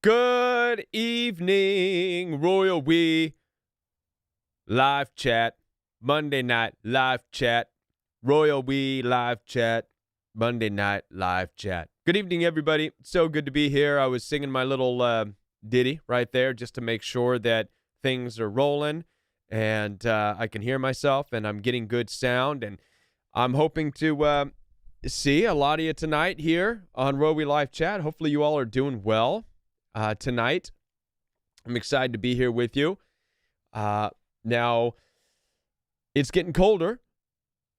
Good evening, Royal We. Live chat. Monday night live chat. Royal We live chat. Monday night live chat. Good evening, everybody. So good to be here. I was singing my little ditty right there just to make sure that things are rolling and I can hear myself and I'm getting good sound. And I'm hoping to see a lot of you tonight here on Royal We live chat. Hopefully you all are doing well. Tonight. I'm excited to be here with you. Now, it's getting colder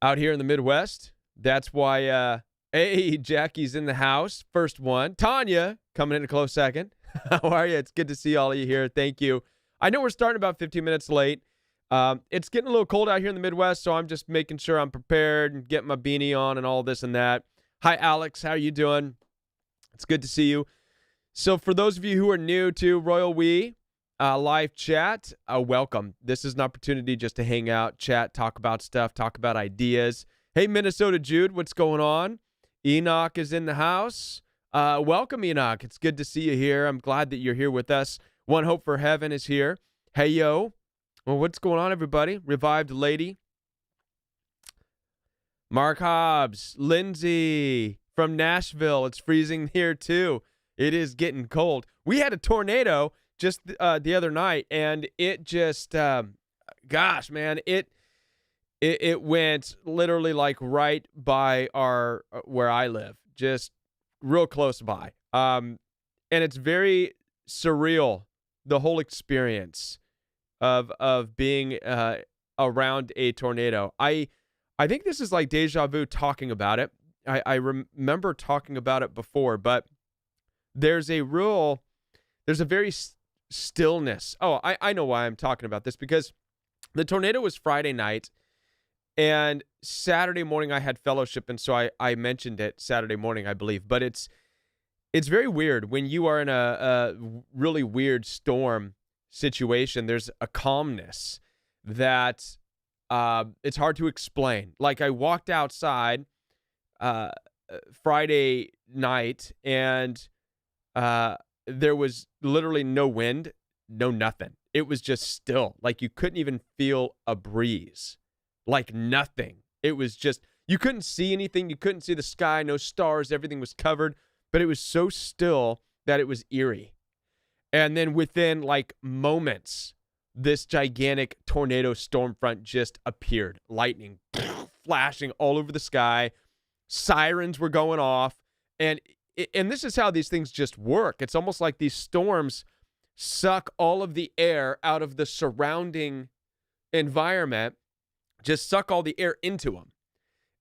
out here in the Midwest. That's why, hey, Jackie's in the house. First one. Tanya, coming in a close second. How are you? It's good to see all of you here. Thank you. I know we're starting about 15 minutes late. It's getting a little cold out here in the Midwest, so I'm just making sure I'm prepared and getting my beanie on and all this and that. Hi, Alex. How are you doing? It's good to see you. So for those of you who are new to Royal We live chat, welcome. This is an opportunity just to hang out, chat, talk about stuff, talk about ideas. Hey, Minnesota Jude, what's going on? Enoch is in the house. Welcome, Enoch. It's good to see you here. I'm glad that you're here with us. One Hope for Heaven is here. Hey, yo. Well, what's going on, everybody? Revived Lady. Mark Hobbs. Lindsay from Nashville. It's freezing here, too. It is getting cold. We had a tornado just the other night, and it just, gosh, man, it went literally like right by our where I live, just real close by. And it's very surreal, the whole experience of being around a tornado. I think this is like deja vu talking about it. I remember talking about it before, but there's a very stillness. Oh, I know why I'm talking about this, because the tornado was Friday night, and Saturday morning I had fellowship, and so I mentioned it Saturday morning, I believe. But it's very weird when you are in a really weird storm situation. There's a calmness that it's hard to explain. Like, I walked outside Friday night, and there was literally no wind, no nothing. It was just still. Like, you couldn't even feel a breeze. Like, nothing. It was just, you couldn't see anything. You couldn't see the sky, no stars. Everything was covered. But it was so still that it was eerie. And then within, like, moments, this gigantic tornado storm front just appeared. Lightning flashing all over the sky. Sirens were going off. And this is how these things just work. It's almost like these storms suck all of the air out of the surrounding environment, just suck all the air into them.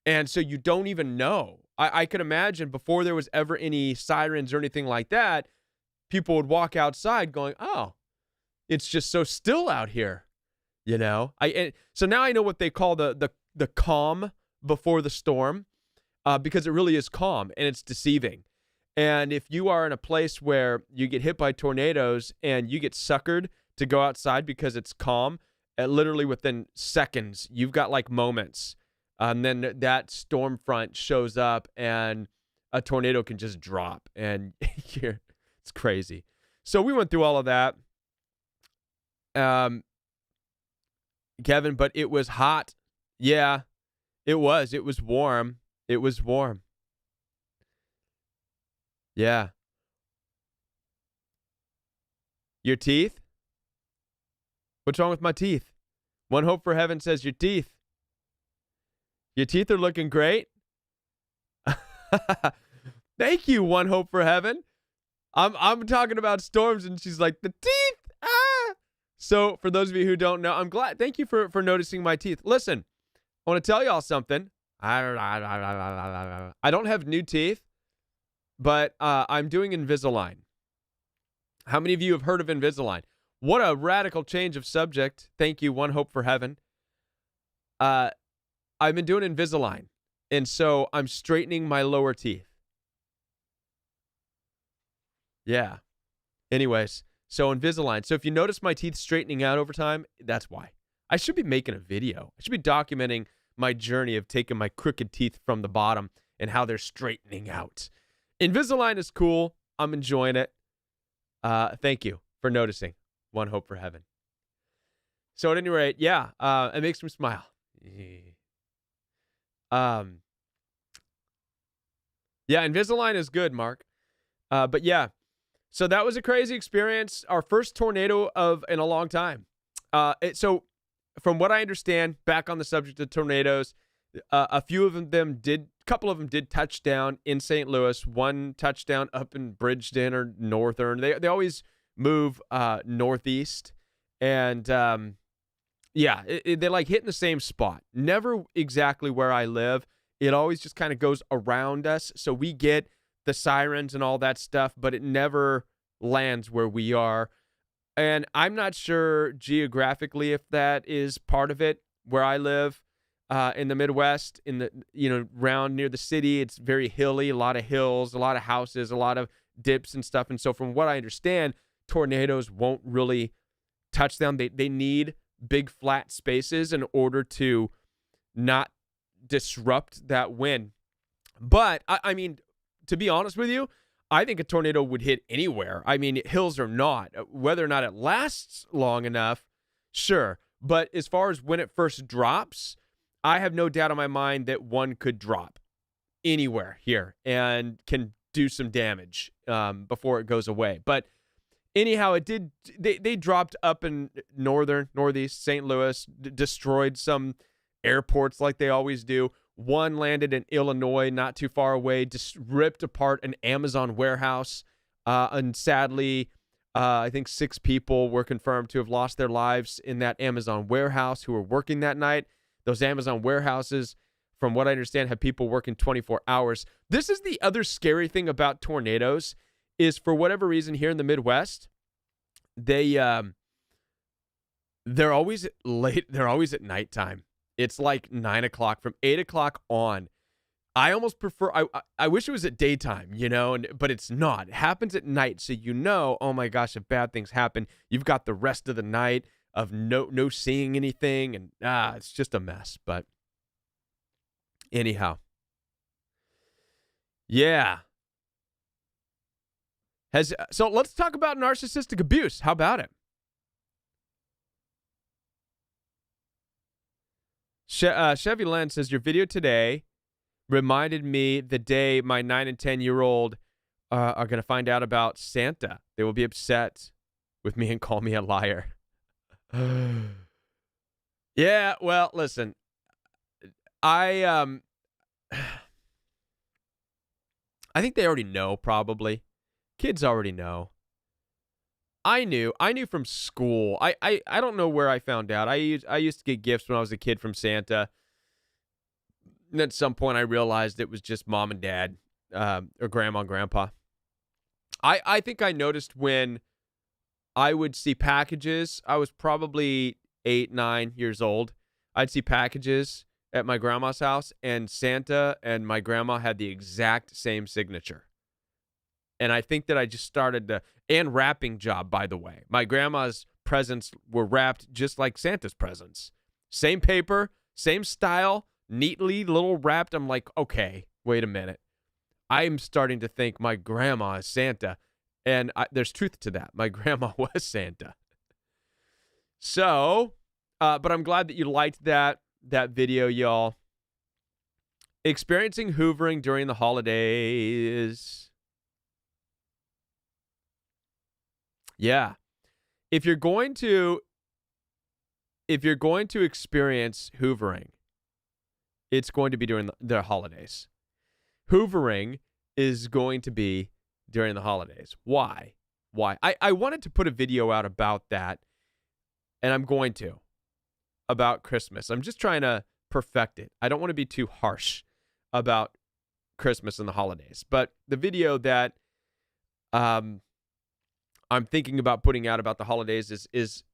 And so you don't even know. I could imagine before there was ever any sirens or anything like that, people would walk outside going, oh, it's just so still out here, you know? So now I know what they call the calm before the storm, because it really is calm and it's deceiving. And if you are in a place where you get hit by tornadoes and you get suckered to go outside because it's calm, literally within seconds, you've got like moments. Then that storm front shows up and a tornado can just drop, and it's crazy. So we went through all of that, Kevin, but it was hot. Yeah, it was. It was warm. It was warm. Yeah. Your teeth? What's wrong with my teeth? One Hope for Heaven says your teeth. Your teeth are looking great. Thank you, One Hope for Heaven. I'm talking about storms, and she's like, the teeth. Ah. So for those of you who don't know, I'm glad. Thank you for noticing my teeth. Listen, I want to tell y'all something. I don't have new teeth, but I'm doing Invisalign. How many of you have heard of Invisalign? What a radical change of subject. Thank you, One Hope for Heaven. I've been doing Invisalign, and so I'm straightening my lower teeth. Yeah. Anyways, so Invisalign. So if you notice my teeth straightening out over time, that's why. I should be making a video. I should be documenting my journey of taking my crooked teeth from the bottom and how they're straightening out. Invisalign is cool. I'm enjoying it. Thank you for noticing. One hope for heaven. So at any rate, yeah, it makes me smile. Yeah, Invisalign is good, Mark. But yeah, so that was a crazy experience. Our first tornado in a long time. So from what I understand, back on the subject of tornadoes, a couple of them did touchdown in St. Louis. One touchdown up in Bridgeton or Northern. They always move northeast, and yeah, they like hitting the same spot. Never exactly where I live. It always just kind of goes around us, so we get the sirens and all that stuff, but it never lands where we are. And I'm not sure geographically if that is part of it. Where I live in the Midwest, around near the city, it's very hilly, a lot of hills, a lot of houses, a lot of dips and stuff. And so from what I understand, tornadoes won't really touch them. They need big flat spaces in order to not disrupt that wind. But I mean, to be honest with you, I think a tornado would hit anywhere. I mean, hills or not, whether or not it lasts long enough, sure. But as far as when it first drops, I have no doubt in my mind that one could drop anywhere here and can do some damage before it goes away. But anyhow, they dropped up in northeast St. Louis, destroyed some airports like they always do. One landed in Illinois, not too far away, just ripped apart an Amazon warehouse. And sadly, I think 6 people were confirmed to have lost their lives in that Amazon warehouse who were working that night. Those Amazon warehouses, from what I understand, have people working 24 hours. This is the other scary thing about tornadoes, is for whatever reason here in the Midwest, they're always late. They're always at nighttime. It's like 9 o'clock. From 8 o'clock on. I almost prefer, I wish it was at daytime, but it's not. It happens at night, so oh my gosh, if bad things happen, you've got the rest of the night of no seeing anything, and it's just a mess. But anyhow, yeah. So let's talk about narcissistic abuse. How about it? Chevy Len says, your video today reminded me the day my 9 and 10-year-old are going to find out about Santa. They will be upset with me and call me a liar. Yeah, well, listen. I think they already know, probably. Kids already know. I knew from school. I don't know where I found out. I used to get gifts when I was a kid from Santa. And at some point I realized it was just mom and dad, or grandma and grandpa. I think I noticed when I would see packages. I was probably 8, 9 years old. I'd see packages at my grandma's house, and Santa and my grandma had the exact same signature. And I think that I just started to, and wrapping job, by the way. My grandma's presents were wrapped just like Santa's presents. Same paper, same style, neatly little wrapped. I'm like, okay, wait a minute. I'm starting to think my grandma is Santa. And there's truth to that. My grandma was Santa. So, but I'm glad that you liked that video, y'all. Experiencing hoovering during the holidays. Yeah. If you're going to experience hoovering, it's going to be during the holidays. Hoovering is going to be during the holidays. Why? I wanted to put a video out about that, and I'm going to, about Christmas. I'm just trying to perfect it. I don't want to be too harsh about Christmas and the holidays. But the video that I'm thinking about putting out about the holidays is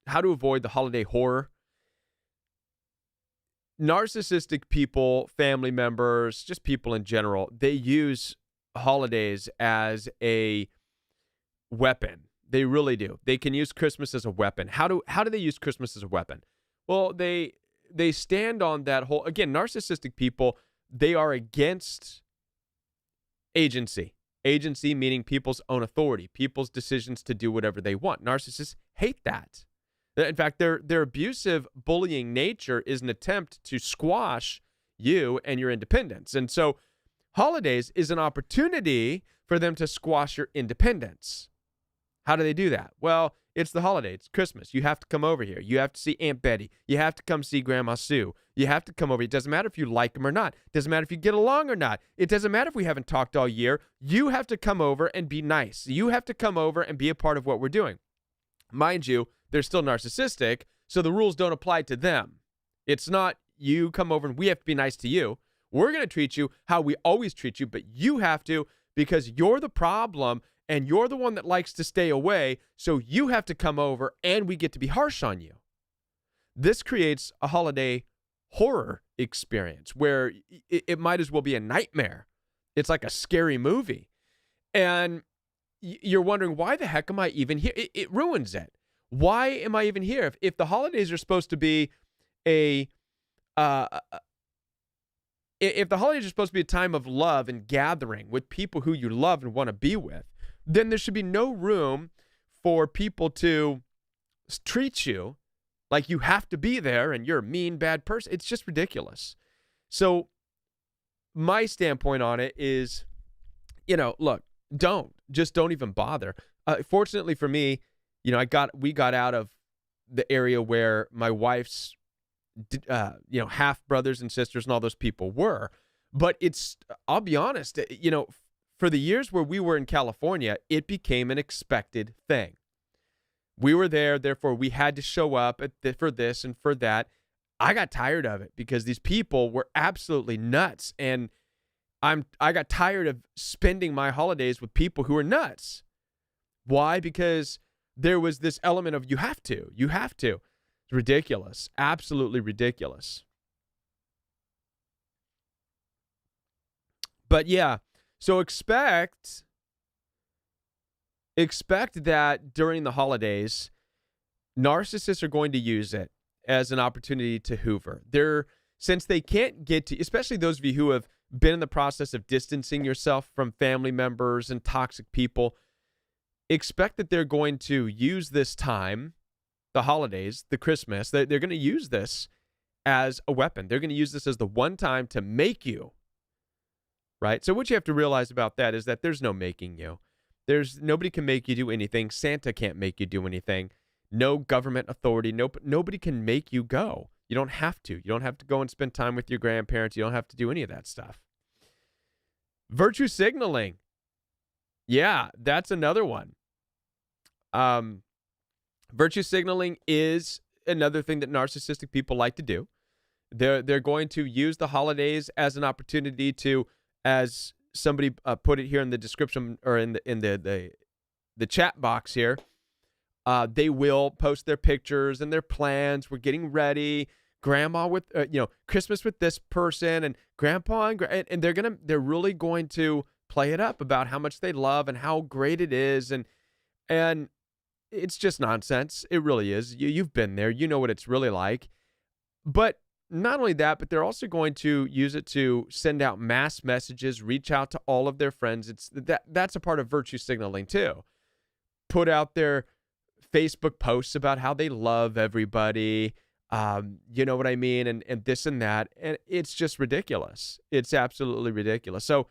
how to avoid the holiday horror. Narcissistic people, family members, just people in general, they use holidays as a weapon. They really do. They can use Christmas as a weapon. How do they use Christmas as a weapon? Well, they stand on that whole, again, narcissistic people, they are against agency. Agency meaning people's own authority, people's decisions to do whatever they want. Narcissists hate that. In fact, their abusive, bullying nature is an attempt to squash you and your independence. And so holidays is an opportunity for them to squash your independence. How do they do that? Well, it's the holiday. It's Christmas. You have to come over here. You have to see Aunt Betty. You have to come see Grandma Sue. You have to come over. It doesn't matter if you like them or not. It doesn't matter if you get along or not. It doesn't matter if we haven't talked all year. You have to come over and be nice. You have to come over and be a part of what we're doing. Mind you, they're still narcissistic, so the rules don't apply to them. It's not you come over and we have to be nice to you. We're going to treat you how we always treat you, but you have to because you're the problem and you're the one that likes to stay away, so you have to come over and we get to be harsh on you. This creates a holiday horror experience where it might as well be a nightmare. It's like a scary movie. And you're wondering, why the heck am I even here? It ruins it. Why am I even here? If the holidays are supposed to be if the holidays are supposed to be a time of love and gathering with people who you love and want to be with, then there should be no room for people to treat you like you have to be there and you're a mean, bad person. It's just ridiculous. So my standpoint on it is, look, don't even bother. Fortunately for me, we got out of the area where my wife's, half brothers and sisters and all those people were. But I'll be honest, for the years where we were in California, it became an expected thing. We were there, therefore we had to show up for this and for that. I got tired of it because these people were absolutely nuts, and I got tired of spending my holidays with people who are nuts. Why? Because there was this element of you have to. It's ridiculous, absolutely ridiculous. But yeah, so expect that during the holidays, narcissists are going to use it as an opportunity to hoover. Since they can't get to, especially those of you who have been in the process of distancing yourself from family members and toxic people, expect that they're going to use this time, the holidays, the Christmas, they're going to use this as a weapon. They're going to use this as the one time to make you, right? So what you have to realize about that is that there's no making you. Nobody can make you do anything. Santa can't make you do anything. No government authority. Nobody can make you go. You don't have to. You don't have to go and spend time with your grandparents. You don't have to do any of that stuff. Virtue signaling. Yeah, that's another one. Virtue signaling is another thing that narcissistic people like to do. They're going to use the holidays as an opportunity to, as somebody put it here in the description or in the chat box here, they will post their pictures and their plans. We're getting ready. Grandma with Christmas with this person and grandpa and they're really going to play it up about how much they love and how great it is, and it's just nonsense. It really is. You've been there. You know what it's really like. But not only that, but they're also going to use it to send out mass messages, reach out to all of their friends. That's a part of virtue signaling too. Put out their Facebook posts about how they love everybody. You know what I mean? And this and that. And it's just ridiculous. It's absolutely ridiculous. So,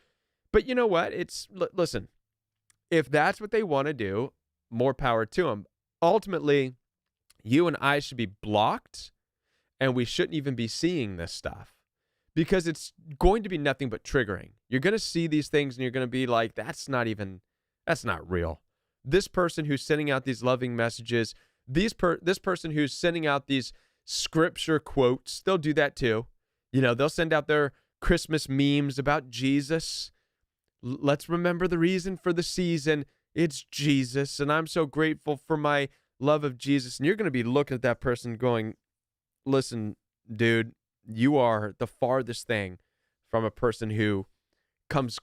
but you know what? Listen, if that's what they want to do, more power to them. Ultimately, you and I should be blocked, and we shouldn't even be seeing this stuff because it's going to be nothing but triggering. You're going to see these things and you're going to be like, that's not real. This person who's sending out these loving messages, this person who's sending out these scripture quotes, they'll do that too. They'll send out their Christmas memes about Jesus. Let's remember the reason for the season. It's Jesus, and I'm so grateful for my love of Jesus. And you're going to be looking at that person going, listen, dude, you are the farthest thing from a person who comes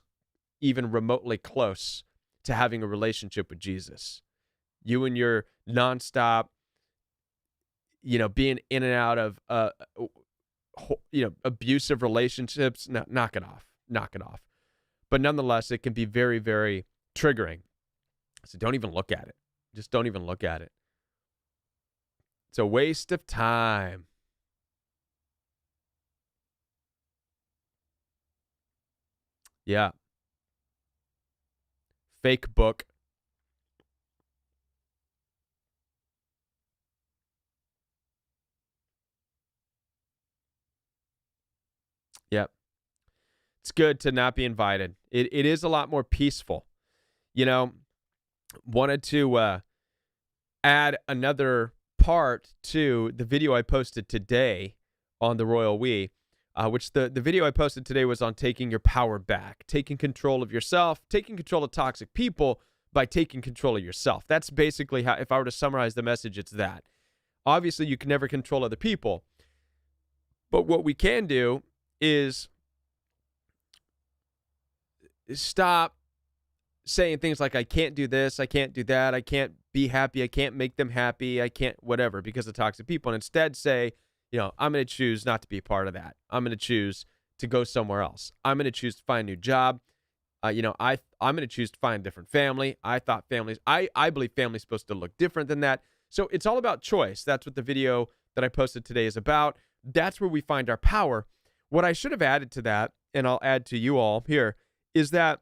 even remotely close to having a relationship with Jesus. You and your nonstop, being in and out of, abusive relationships, knock it off. but nonetheless, it can be very, very triggering. So don't even look at it. Just don't even look at it. It's a waste of time. Yeah. Fake book. Yep. It's good to not be invited. It is a lot more peaceful. You know, wanted to add another part to the video I posted today on the Royal We, which the video I posted today was on taking your power back, taking control of yourself, taking control of toxic people by taking control of yourself. That's basically how, if I were to summarize the message, it's that. Obviously, you can never control other people, but what we can do is stop saying things like, I can't do this, I can't do that, I can't be happy, I can't make them happy, I can't whatever because of toxic people. And instead say, I'm going to choose not to be a part of that. I'm going to choose to go somewhere else. I'm going to choose to find a new job. I'm going to choose to find a different family. I believe family's supposed to look different than that. So it's all about choice. That's what the video that I posted today is about. That's where we find our power. What I should have added to that, and I'll add to you all here, is that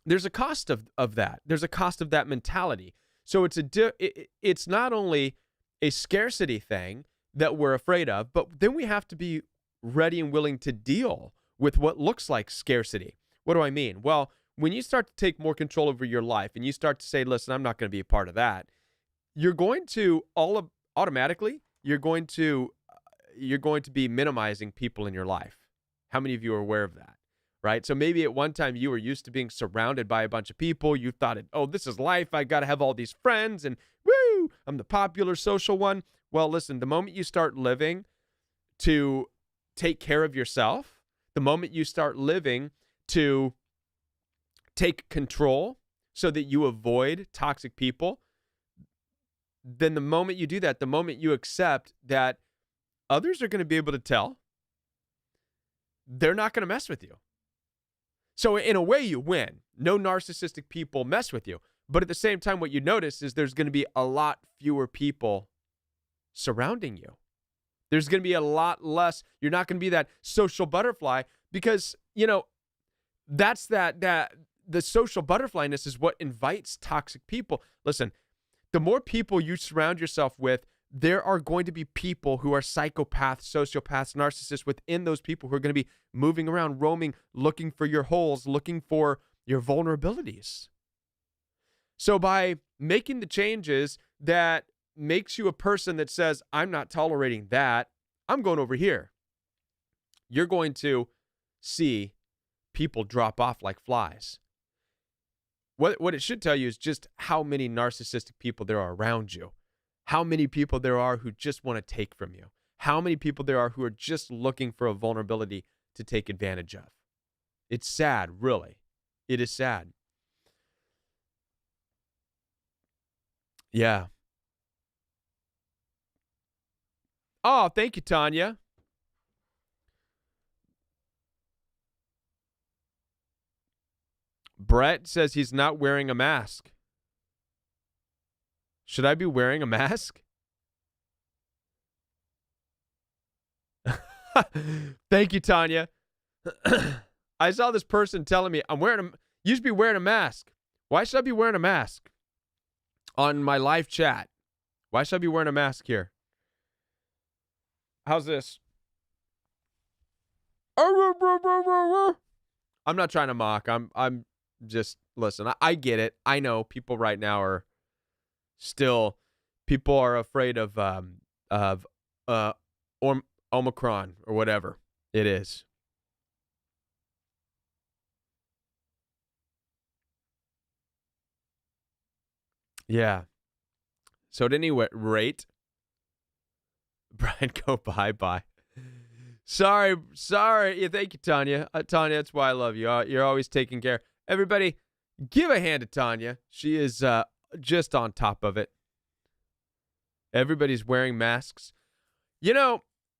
there's a cost of that. There's a cost of that mentality. So it's not only a scarcity thing that we're afraid of, but then we have to be ready and willing to deal with what looks like scarcity. What do I mean? Well, when you start to take more control over your life and you start to say, listen, I'm not going to be a part of that, you're going to automatically, you're going to be minimizing people in your life. How many of you are aware of that? Right? So maybe at one time you were used to being surrounded by a bunch of people. You thought, this is life. I got to have all these friends and woo, I'm the popular social one. Well, listen, the moment you start living to take care of yourself, the moment you start living to take control so that you avoid toxic people, then the moment you do that, the moment you accept that others are going to be able to tell, they're not going to mess with you. So in a way, you win. No narcissistic people mess with you. But at the same time, what you notice is there's going to be a lot fewer people surrounding you. There's going to be a lot less. You're not going to be that social butterfly because, that's the social butterflyness is what invites toxic people. Listen, the more people you surround yourself with, there are going to be people who are psychopaths, sociopaths, narcissists within those people who are going to be moving around, roaming, looking for your holes, looking for your vulnerabilities. So by making the changes that makes you a person that says, I'm not tolerating that, I'm going over here, you're going to see people drop off like flies. What it should tell you is just how many narcissistic people there are around you. How many people there are who just want to take from you. How many people there are who are just looking for a vulnerability to take advantage of. It's sad, really. It is sad. Yeah. Oh, thank you, Tanya. Brett says he's not wearing a mask. Should I be wearing a mask? Thank you, Tanya. I saw this person telling me you should be wearing a mask. Why should I be wearing a mask on my live chat? Why should I be wearing a mask here? How's this? I'm not trying to mock. I'm just, listen, I get it. I know people right now are still, people are afraid of Omicron or whatever it is. Yeah. So at any rate, Brian, go bye. Sorry. Yeah, thank you, Tanya. Tanya, that's why I love you. You're always taking care. Everybody, give a hand to Tanya. She is just on top of it. Everybody's wearing masks.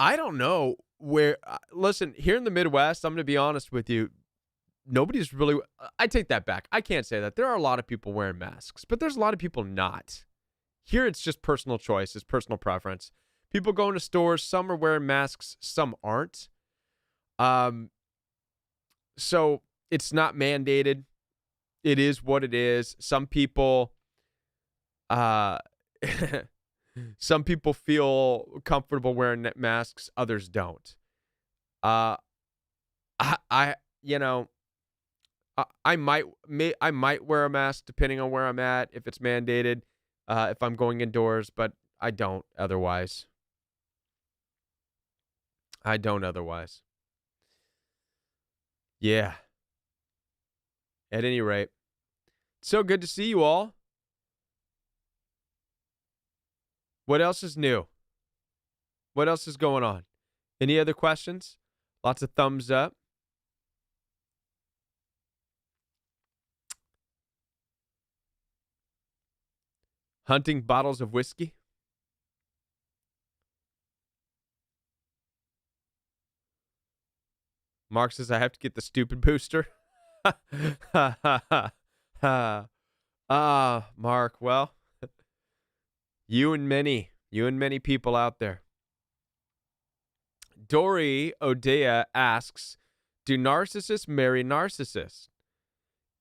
I don't know where. Listen, here in the Midwest, I'm going to be honest with you. nobody's really, I take that back. I can't say that. There are a lot of people wearing masks, but there's a lot of people not. Here it's just personal choice, it's personal preference. People going to stores, some are wearing masks, some aren't. So it's not mandated. It is what it is. Some people some people feel comfortable wearing masks, others don't. I might wear a mask depending on where I'm at if it's mandated, if I'm going indoors, but I don't otherwise. Yeah. At any rate, so good to see you all. What else is new? What else is going on? Any other questions? Lots of thumbs up. Hunting bottles of whiskey. Mark says I have to get the stupid booster. Mark, well, you and many people out there. Dory Odea asks, do narcissists marry narcissists?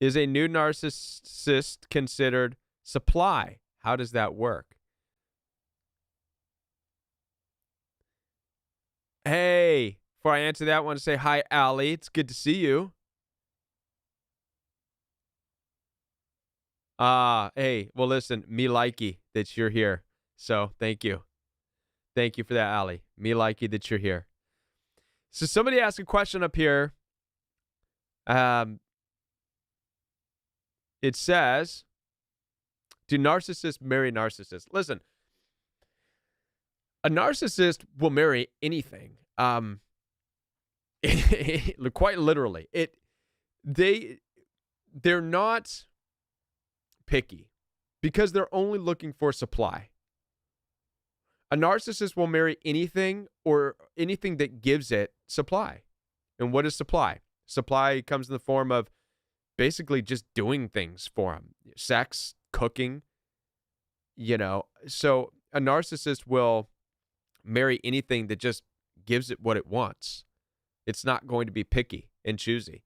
Is a new narcissist considered supply? How does that work? Hey, before I answer that, I want to say hi, Allie. It's good to see you. Hey, well, listen, me likey that you're here. So thank you. Thank you for that, Allie. Me likey that you're here. So somebody asked a question up here. It says, do narcissists marry narcissists? Listen, a narcissist will marry anything. Quite literally. They're not picky because they're only looking for supply. A narcissist will marry anything or anything that gives it supply. And what is supply? Supply comes in the form of basically just doing things for them. Sex, cooking, So a narcissist will marry anything that just gives it what it wants. It's not going to be picky and choosy.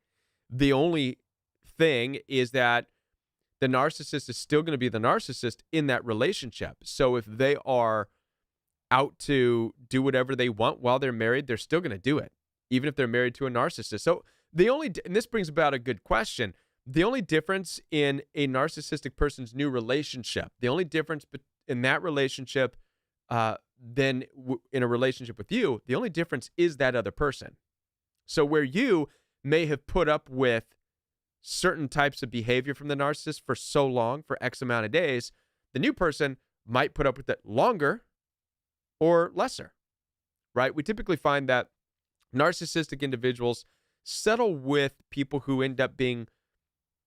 The only thing is that the narcissist is still going to be the narcissist in that relationship. So if they are out to do whatever they want while they're married, they're still going to do it, even if they're married to a narcissist. So and this brings about a good question. The only difference in a narcissistic person's new relationship, the only difference in that relationship than in a relationship with you, the only difference is that other person. So where you may have put up with certain types of behavior from the narcissist for so long, for X amount of days, the new person might put up with it longer or lesser, right? We typically find that narcissistic individuals settle with people who end up being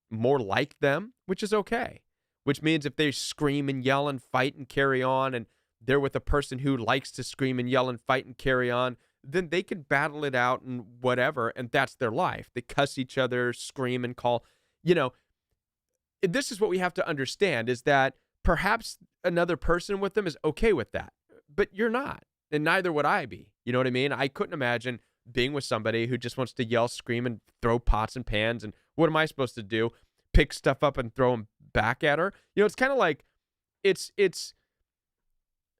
more like them, which is okay. Which means if they scream and yell and fight and carry on, and they're with a person who likes to scream and yell and fight and carry on, then they can battle it out and whatever, and that's their life. They cuss each other, scream and call. This is what we have to understand, is that perhaps another person with them is okay with that, but you're not, and neither would I be. You know what I mean? I couldn't imagine being with somebody who just wants to yell, scream, and throw pots and pans, and what am I supposed to do? Pick stuff up and throw them back at her? It's kind of like,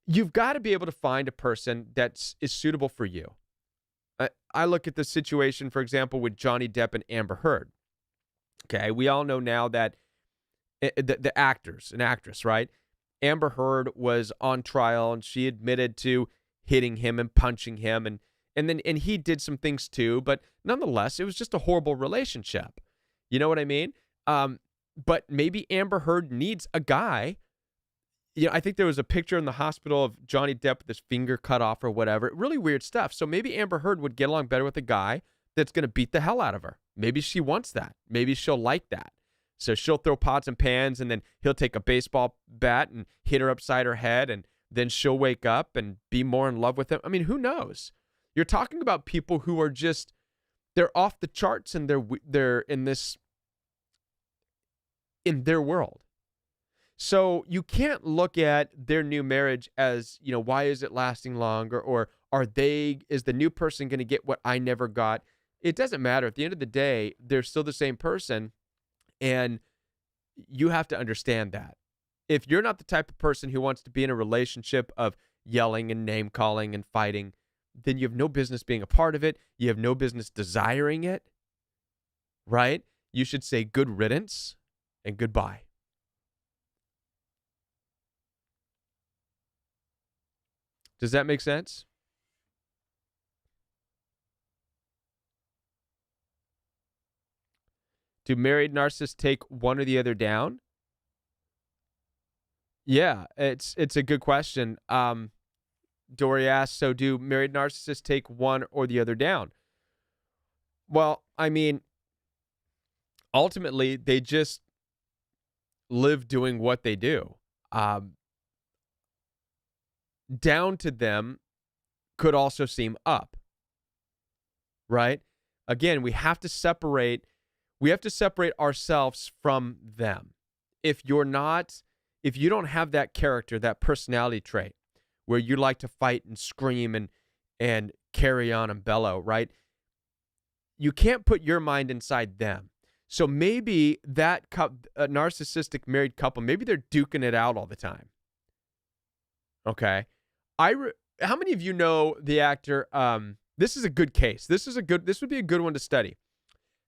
you've got to be able to find a person that is suitable for you. I look at the situation, for example, with Johnny Depp and Amber Heard. Okay, we all know now that the actress, right? Amber Heard was on trial, and she admitted to hitting him and punching him, and he did some things too, but nonetheless, it was just a horrible relationship. You know what I mean? But maybe Amber Heard needs a guy. I think there was a picture in the hospital of Johnny Depp with his finger cut off or whatever. Really weird stuff. So maybe Amber Heard would get along better with a guy that's going to beat the hell out of her. Maybe she wants that. Maybe she'll like that. So she'll throw pots and pans, and then he'll take a baseball bat and hit her upside her head, and then she'll wake up and be more in love with him. I mean, who knows? You're talking about people who are just They're off the charts, and they're in their world. So you can't look at their new marriage as, why is it lasting longer, or is the new person going to get what I never got? It doesn't matter. At the end of the day, they're still the same person, and you have to understand that. If you're not the type of person who wants to be in a relationship of yelling and name calling and fighting, then you have no business being a part of it. You have no business desiring it, right? You should say good riddance and goodbye. Does that make sense? Do married narcissists take one or the other down? Yeah, it's a good question. Dory asks, so do married narcissists take one or the other down? Well, I mean, ultimately, they just live doing what they do. Down to them could also seem up, right? Again, we have to separate ourselves from them. If you don't have that character, that personality trait where you like to fight and scream and carry on and bellow, right? You can't put your mind inside them. So maybe that a narcissistic married couple, maybe they're duking it out all the time. Okay. How many of you know the actor? This is a good case. This would be a good one to study.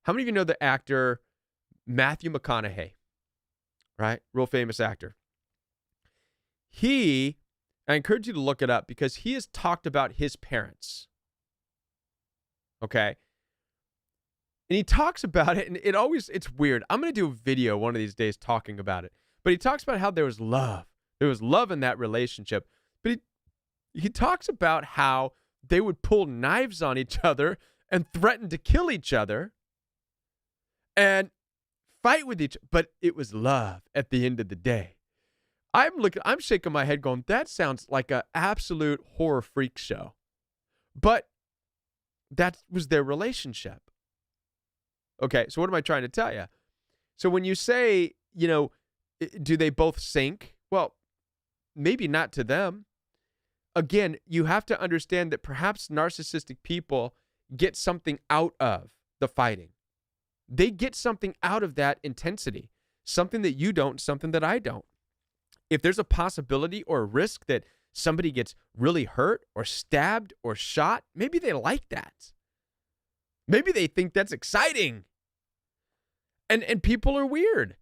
How many of you know the actor Matthew McConaughey? Right? Real famous actor. I encourage you to look it up because he has talked about his parents. Okay. And he talks about it, and it's weird. I'm going to do a video one of these days talking about it. But he talks about how there was love. There was love in that relationship. But he talks about how they would pull knives on each other and threaten to kill each other and fight with each other. But it was love at the end of the day. I'm shaking my head going, that sounds like an absolute horror freak show. But that was their relationship. Okay, so what am I trying to tell you? So when you say, do they both sink? Well, maybe not to them. Again, you have to understand that perhaps narcissistic people get something out of the fighting. They get something out of that intensity, something that you don't, something that I don't. If there's a possibility or a risk that somebody gets really hurt or stabbed or shot, maybe they like that. Maybe they think that's exciting. And people are weird.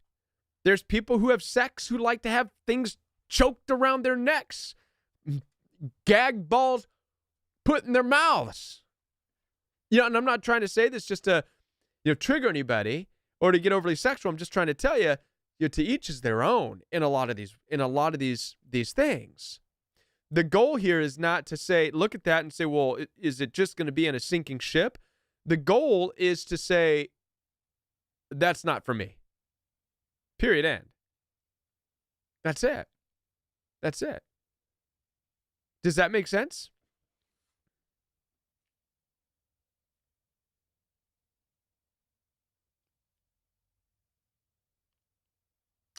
There's people who have sex who like to have things choked around their necks, gag balls put in their mouths. And I'm not trying to say this just to trigger anybody or to get overly sexual. I'm just trying to tell you, to each is their own in a lot of these things. The goal here is not to say, look at that and say, well, is it just going to be in a sinking ship? The goal is to say, that's not for me. Period. End. That's it. That's it. Does that make sense?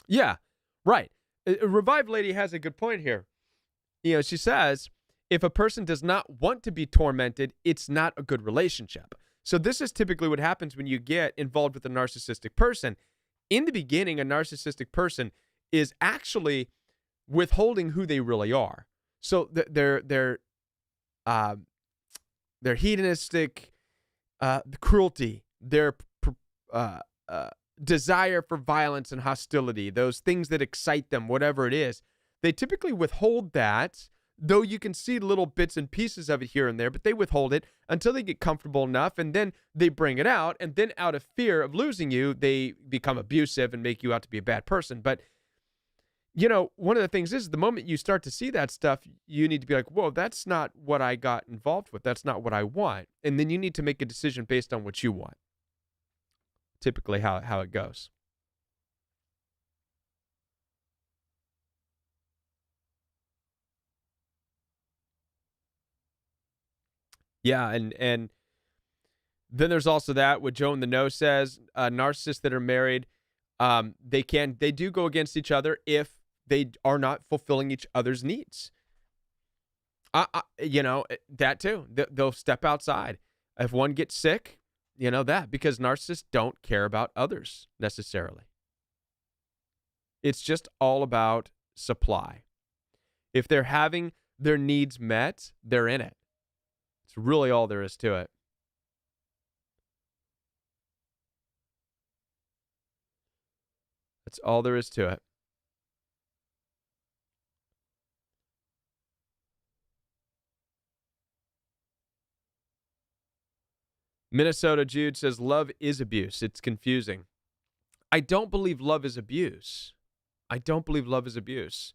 Yeah, right. A Revived Lady has a good point here. She says, if a person does not want to be tormented, it's not a good relationship. So this is typically what happens when you get involved with a narcissistic person. In the beginning, a narcissistic person is actually withholding who they really are. So they're hedonistic, the cruelty, their desire for violence and hostility, those things that excite them, whatever it is. They typically withhold that, though you can see little bits and pieces of it here and there, but they withhold it until they get comfortable enough, and then they bring it out, and then out of fear of losing you, they become abusive and make you out to be a bad person. But, one of the things is the moment you start to see that stuff, you need to be like, whoa, that's not what I got involved with. That's not what I want. And then you need to make a decision based on what you want. Typically how it goes. Yeah, and Then there's also that what Joe in the Know says, narcissists that are married, they do go against each other if they are not fulfilling each other's needs. That too. They'll step outside. If one gets sick, that, because narcissists don't care about others necessarily. It's just all about supply. If they're having their needs met, they're in it. It's really all there is to it. That's all there is to it. Minnesota Jude says, love is abuse. It's confusing. I don't believe love is abuse. I don't believe love is abuse.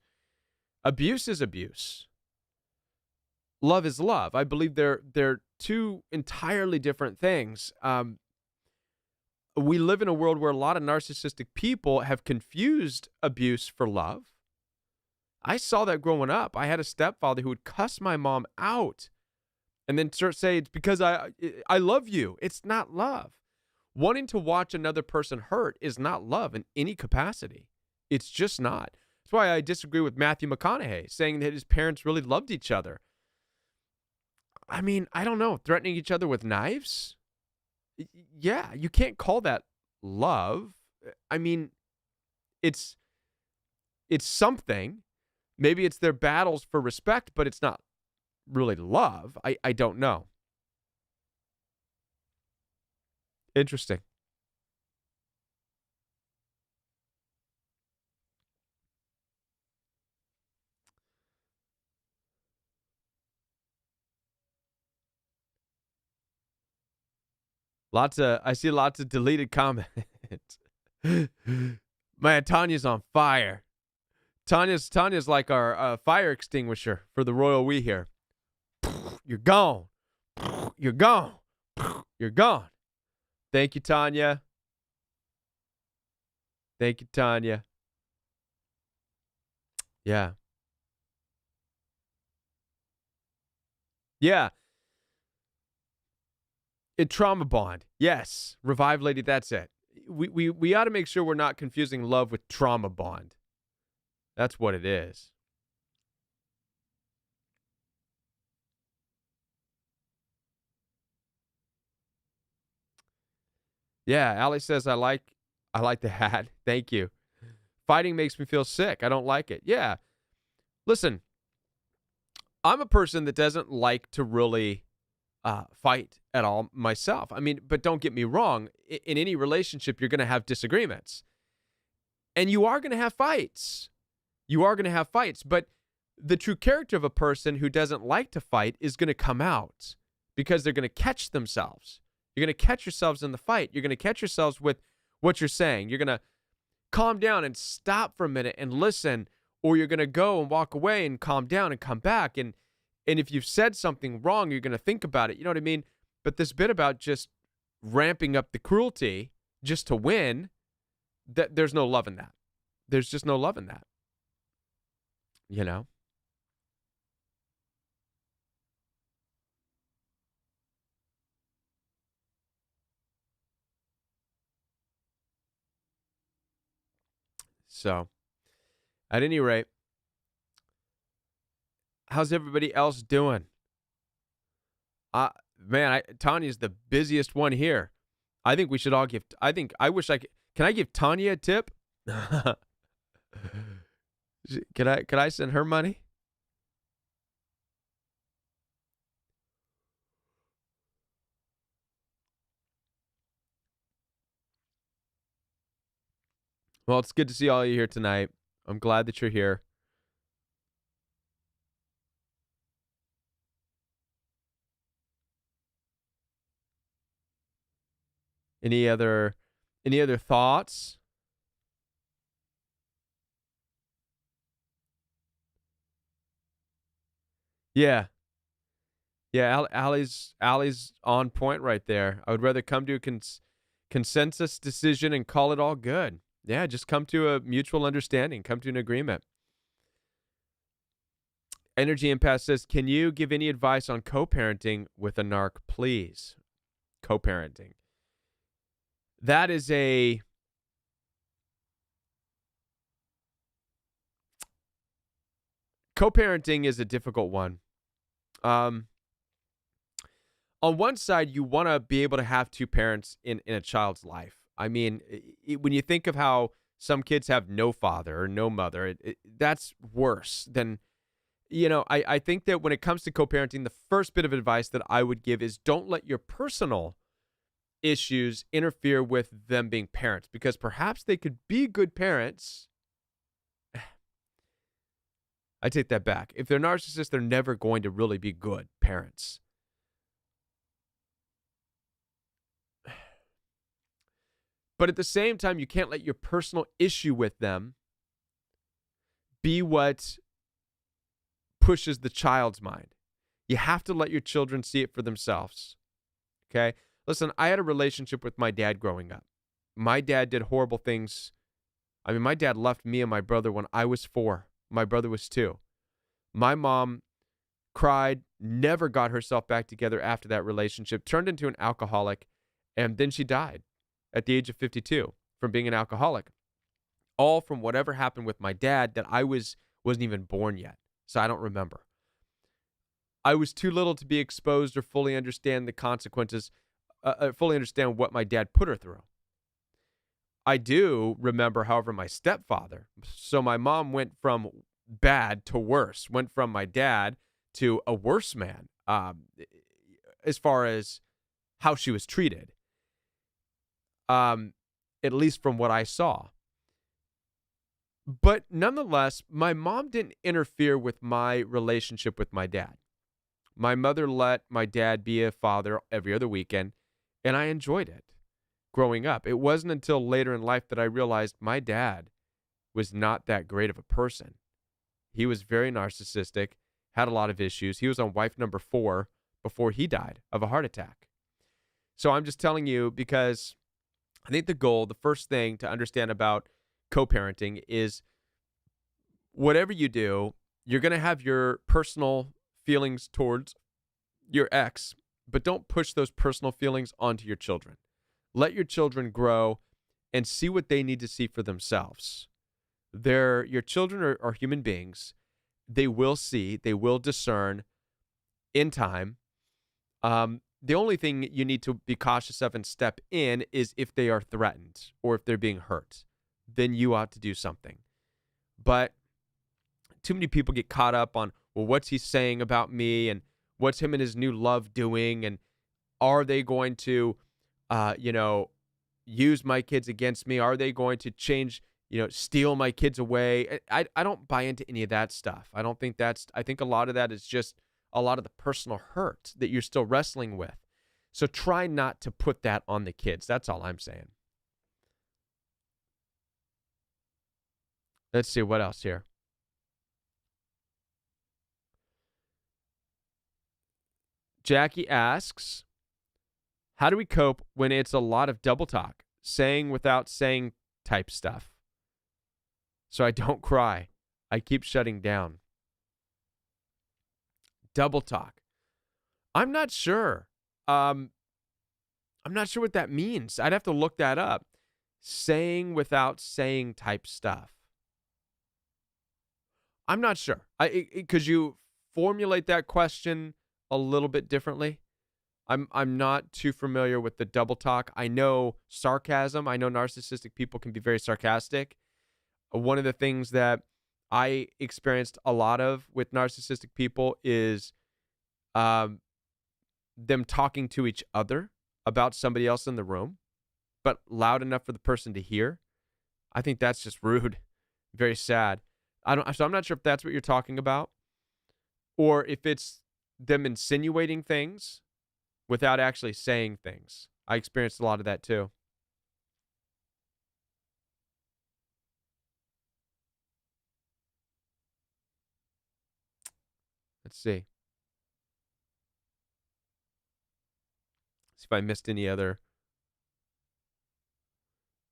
Abuse is abuse. Love is love. I believe they're two entirely different things. We live in a world where a lot of narcissistic people have confused abuse for love. I saw that growing up. I had a stepfather who would cuss my mom out and then say, it's because I love you. It's not love. Wanting to watch another person hurt is not love in any capacity. It's just not. That's why I disagree with Matthew McConaughey saying that his parents really loved each other. I mean, I don't know. Threatening each other with knives? Yeah, you can't call that love. I mean, it's something. Maybe it's their battles for respect, but it's not really love. I don't know. Interesting. I see lots of deleted comments. Man, Tanya's on fire. Tanya's like our fire extinguisher for the royal we here. You're gone. You're gone. You're gone. Thank you, Tanya. Thank you, Tanya. Yeah. Yeah. Trauma bond. Yes. Revive lady, that's it. We ought to make sure we're not confusing love with trauma bond. That's what it is. Yeah, Allie says I like the hat. Thank you. Fighting makes me feel sick. I don't like it. Yeah. Listen, I'm a person that doesn't like to really fight at all myself. I mean, but don't get me wrong. In any relationship, you're going to have disagreements. And you are going to have fights. You are going to have fights. But the true character of a person who doesn't like to fight is going to come out because they're going to catch themselves. You're going to catch yourselves in the fight. You're going to catch yourselves with what you're saying. You're going to calm down and stop for a minute and listen, or you're going to go and walk away and calm down and come back. And if you've said something wrong, you're going to think about it. You know what I mean? But this bit about just ramping up the cruelty just to win, there's no love in that. There's just no love in that. You know? So, at any rate, how's everybody else doing? Man, Tanya's the busiest one here. I think we should all give. I wish I could. Can I give Tanya a tip? Can I send her money? Well, it's good to see all of you here tonight. I'm glad that you're here. Any other thoughts? Yeah. Yeah, Allie's on point right there. I would rather come to a consensus decision and call it all good. Yeah, just come to a mutual understanding, come to an agreement. Energy Impasse says, can you give any advice on co-parenting with a narc, please? co-parenting. That is co-parenting is a difficult one. On one side, you want to be able to have two parents in a child's life. I mean, when you think of how some kids have no father or no mother, that's worse than, I think that when it comes to co-parenting, the first bit of advice that I would give is don't let your personal issues interfere with them being parents, because perhaps they could be good parents. I take that back. If they're narcissists, they're never going to really be good parents. But at the same time, you can't let your personal issue with them be what pushes the child's mind. You have to let your children see it for themselves. Okay? Listen, I had a relationship with my dad growing up. My dad did horrible things. I mean, my dad left me and my brother when I was 4. My brother was 2. My mom cried, never got herself back together after that relationship, turned into an alcoholic, and then she died at the age of 52 from being an alcoholic. All from whatever happened with my dad that I wasn't even born yet, so I don't remember. I was too little to be exposed or fully understand the consequences, fully understand what my dad put her through. I do remember, however, my stepfather. So my mom went from bad to worse, went from my dad to a worse man, as far as how she was treated. At least from what I saw. But nonetheless, my mom didn't interfere with my relationship with my dad. My mother let my dad be a father every other weekend, and I enjoyed it growing up. It wasn't until later in life that I realized my dad was not that great of a person. He was very narcissistic, had a lot of issues. He was on wife number 4 before he died of a heart attack. So I'm just telling you because I think the first thing to understand about co-parenting is whatever you do, you're going to have your personal feelings towards your ex, but don't push those personal feelings onto your children. Let your children grow and see what they need to see for themselves. Your children are human beings. They will see, they will discern in time. The only thing you need to be cautious of and step in is if they are threatened or if they're being hurt. Then you ought to do something. But too many people get caught up on, well, what's he saying about me and what's him and his new love doing, and are they going to, use my kids against me? Are they going to change, steal my kids away? I don't buy into any of that stuff. I think a lot of that is just a lot of the personal hurt that you're still wrestling with. So try not to put that on the kids. That's all I'm saying. Let's see what else here. Jackie asks, how do we cope when it's a lot of double talk, saying without saying type stuff? So I don't cry. I keep shutting down. Double talk. I'm not sure. I'm not sure what that means. I'd have to look that up. Saying without saying type stuff. I'm not sure. Could you formulate that question a little bit differently? I'm not too familiar with the double talk. I know sarcasm. I know narcissistic people can be very sarcastic. One of the things that I experienced a lot of with narcissistic people is them talking to each other about somebody else in the room, but loud enough for the person to hear. I think that's just rude. Very sad. So I'm not sure if that's what you're talking about, or if it's them insinuating things without actually saying things. I experienced a lot of that too. Let's see. See if I missed any other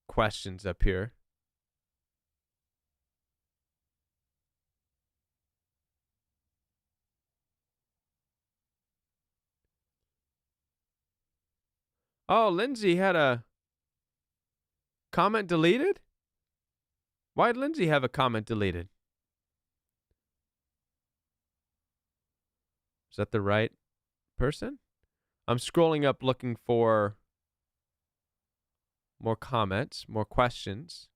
questions up here. Oh, Lindsay had a comment deleted? Why did Lindsay have a comment deleted? Is that the right person? I'm scrolling up looking for more comments, more questions.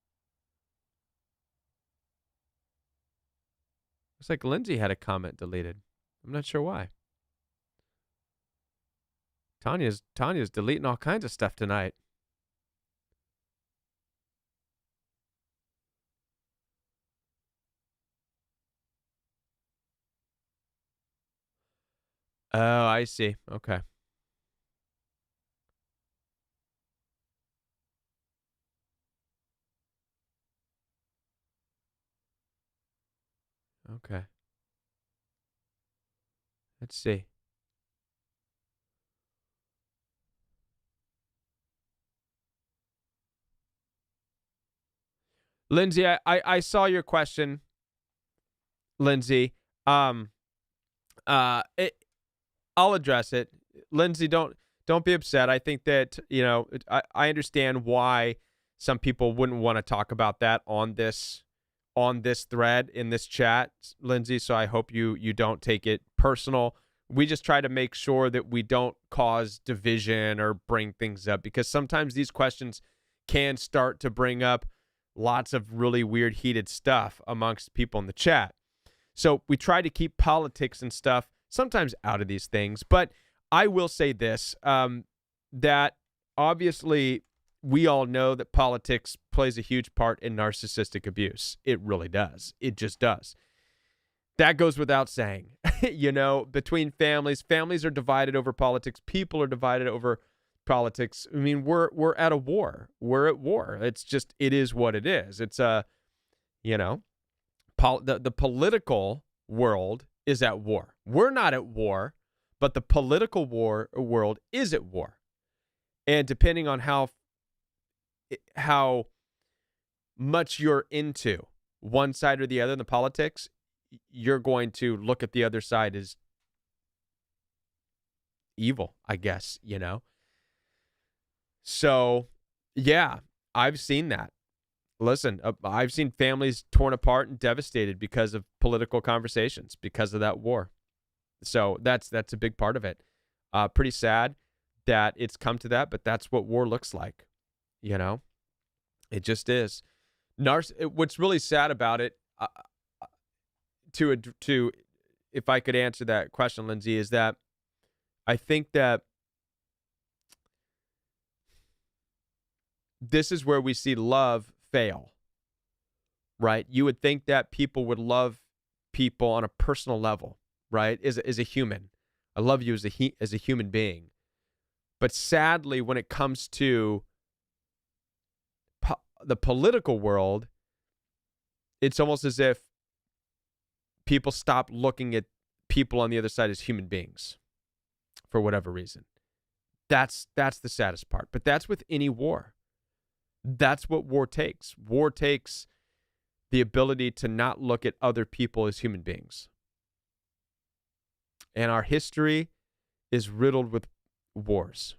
Looks like Lindsay had a comment deleted. I'm not sure why. Tanya's deleting all kinds of stuff tonight. Oh, I see. Okay. Okay. Let's see. Lindsay, I saw your question, Lindsay. Um, I'll address it. Lindsay, don't be upset. I think that, I understand why some people wouldn't want to talk about that on this thread in this chat, Lindsay, so I hope you don't take it personal. We just try to make sure that we don't cause division or bring things up, because sometimes these questions can start to bring up lots of really weird, heated stuff amongst people in the chat. So we try to keep politics and stuff sometimes out of these things. But I will say this, that obviously we all know that politics plays a huge part in narcissistic abuse. It really does. It just does. That goes without saying. Between families are divided over politics. People are divided over politics. I mean, we're at a war. We're at war. It is what it is. It's the political world is at war. We're not at war, but the political world is at war. And depending on how much you're into one side or the other in the politics, you're going to look at the other side as evil, I guess, So, yeah, I've seen that. Listen, I've seen families torn apart and devastated because of political conversations, because of that war. So that's a big part of it. Pretty sad that it's come to that, but that's what war looks like. It just is. What's really sad about it, to if I could answer that question, Lindsay, is that I think that this is where we see love fail, right? You would think that people would love people on a personal level, right? As a human. I love you as a human being. But sadly, when it comes to the political world, it's almost as if people stop looking at people on the other side as human beings for whatever reason. That's the saddest part. But that's with any war. That's what war takes. War takes the ability to not look at other people as human beings. And our history is riddled with wars.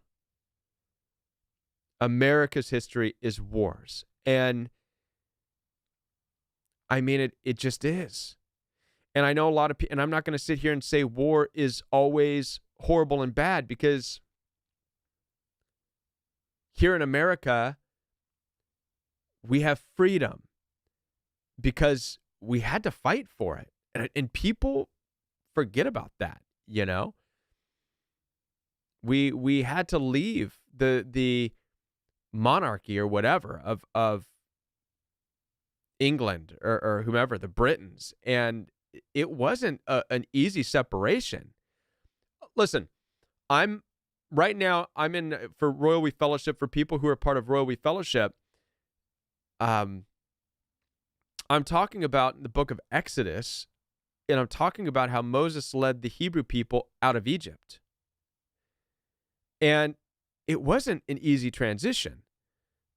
America's history is wars. And I mean, it just is. And I know a lot of people, and I'm not going to sit here and say war is always horrible and bad, because here in America, we have freedom because we had to fight for it. And people forget about that, We had to leave the monarchy or whatever of England or whomever, the Britons, and it wasn't an easy separation. Listen, I'm in for Royal We Fellowship. For people who are part of Royal We Fellowship, I'm talking about the book of Exodus, and I'm talking about how Moses led the Hebrew people out of Egypt. And it wasn't an easy transition.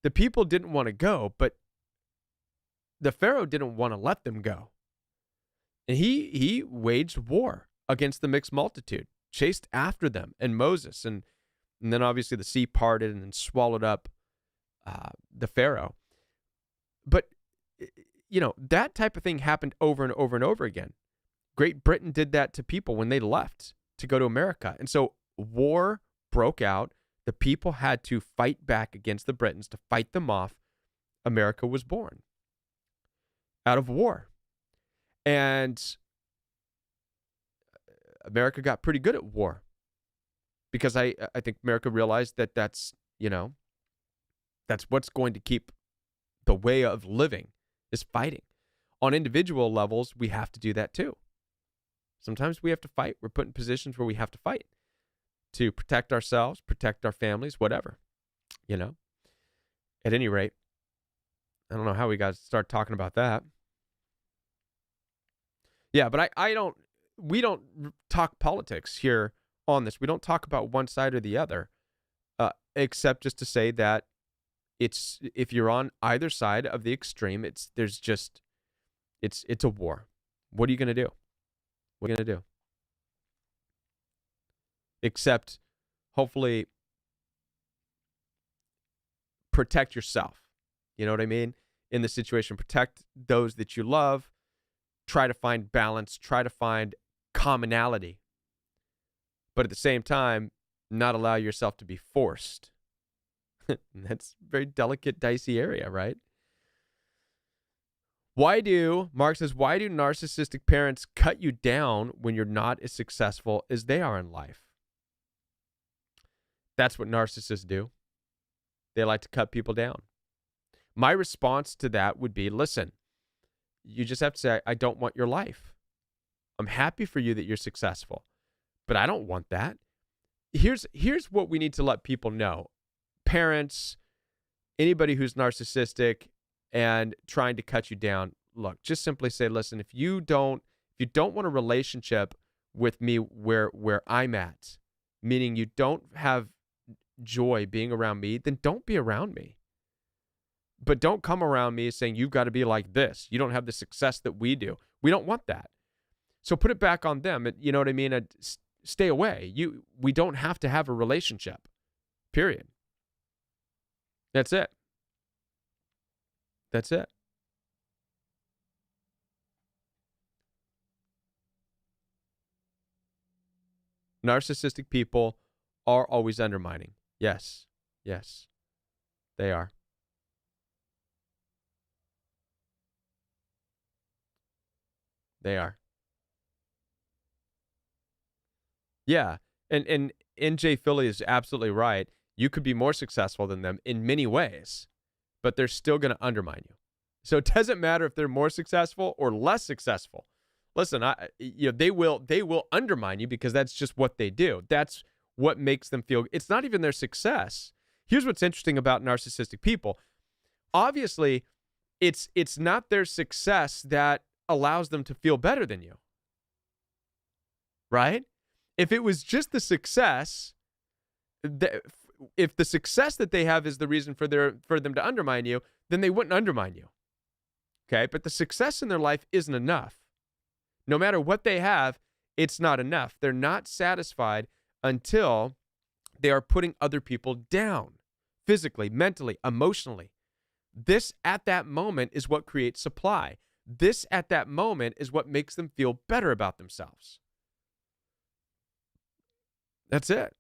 The people didn't want to go, but the Pharaoh didn't want to let them go. And he waged war against the mixed multitude, chased after them and Moses. And And then obviously the sea parted and then swallowed up the Pharaoh. But, that type of thing happened over and over and over again. Great Britain did that to people when they left to go to America. And so war broke out. The people had to fight back against the Britons to fight them off. America was born out of war. And America got pretty good at war because I think America realized that that's what's going to keep the way of living is fighting. On individual levels, we have to do that too. Sometimes we have to fight. We're put in positions where we have to fight to protect ourselves, protect our families, whatever, At any rate, I don't know how we got to start talking about that. Yeah, but we don't talk politics here on this. We don't talk about one side or the other, except just to say that if you're on either side of the extreme, it's a war. What are you going to do? What are you going to do? Except, hopefully, protect yourself. You know what I mean? In the situation, protect those that you love. Try to find balance. Try to find commonality. But at the same time, not allow yourself to be forced. That's a very delicate, dicey area, right? Mark says, why do narcissistic parents cut you down when you're not as successful as they are in life? That's what narcissists do. They like to cut people down. My response to that would be, listen, you just have to say, I don't want your life. I'm happy for you that you're successful, but I don't want that. Here's what we need to let people know. Parents, anybody who's narcissistic and trying to cut you down, look, just simply say, listen, if you don't want a relationship with me where I'm at, meaning you don't have joy being around me, then don't be around me. But don't come around me saying you've got to be like this. You don't have the success that we do. We don't want that. So put it back on them. You know what I mean? Stay away. We don't have to have a relationship. Period. That's it. That's it. Narcissistic people are always undermining. Yes. Yes. They are. They are. Yeah. And NJ Philly is absolutely right. You could be more successful than them in many ways, but they're still going to undermine you. So it doesn't matter if they're more successful or less successful. Listen, they will undermine you because that's just what they do. That's what makes them feel. It's not even their success. Here's what's interesting about narcissistic people. Obviously, it's not their success that allows them to feel better than you. Right? If it was just the success, if the success that they have is the reason for them to undermine you, then they wouldn't undermine you. Okay? But the success in their life isn't enough. No matter what they have, it's not enough. They're not satisfied until they are putting other people down, physically, mentally, emotionally. This at that moment is what creates supply. This at that moment is what makes them feel better about themselves. That's it.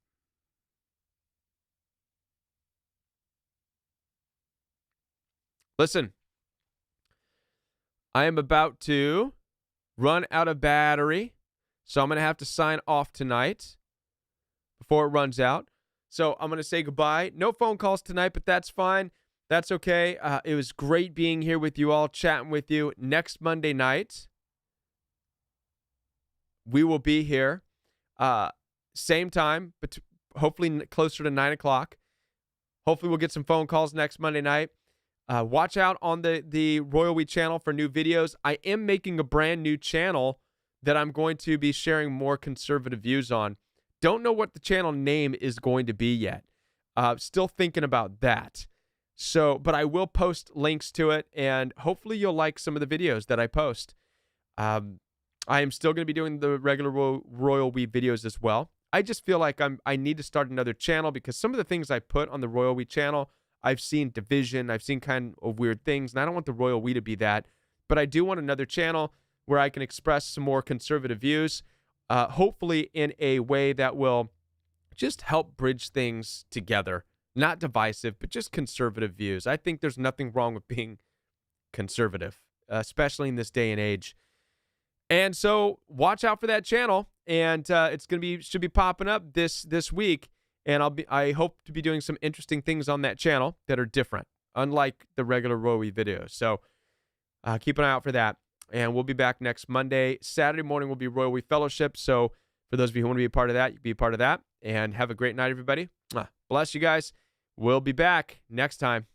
Listen, I am about to run out of battery, so I'm going to have to sign off tonight before it runs out. So I'm going to say goodbye. No phone calls tonight, but that's fine. That's okay. It was great being here with you all, chatting with you. Next Monday night, we will be here. Same time, but hopefully closer to 9 o'clock. Hopefully we'll get some phone calls next Monday night. Watch out on the Royal We channel for new videos. I am making a brand new channel that I'm going to be sharing more conservative views on. Don't know what the channel name is going to be yet. Still thinking about that. So, but I will post links to it, and hopefully you'll like some of the videos that I post. I am still going to be doing the regular Royal We videos as well. I just feel like I need to start another channel because some of the things I put on the Royal We channel, I've seen division, I've seen kind of weird things, and I don't want the Royal We to be that. But I do want another channel where I can express some more conservative views, hopefully in a way that will just help bridge things together. Not divisive, but just conservative views. I think there's nothing wrong with being conservative, especially in this day and age. And so watch out for that channel, and should be popping up this week. And I hope to be doing some interesting things on that channel that are different, unlike the regular Roe videos. So keep an eye out for that. And we'll be back next Monday. Saturday morning will be Royal We Fellowship. So for those of you who want to be a part of that, you be a part of that. And have a great night, everybody. Bless you guys. We'll be back next time.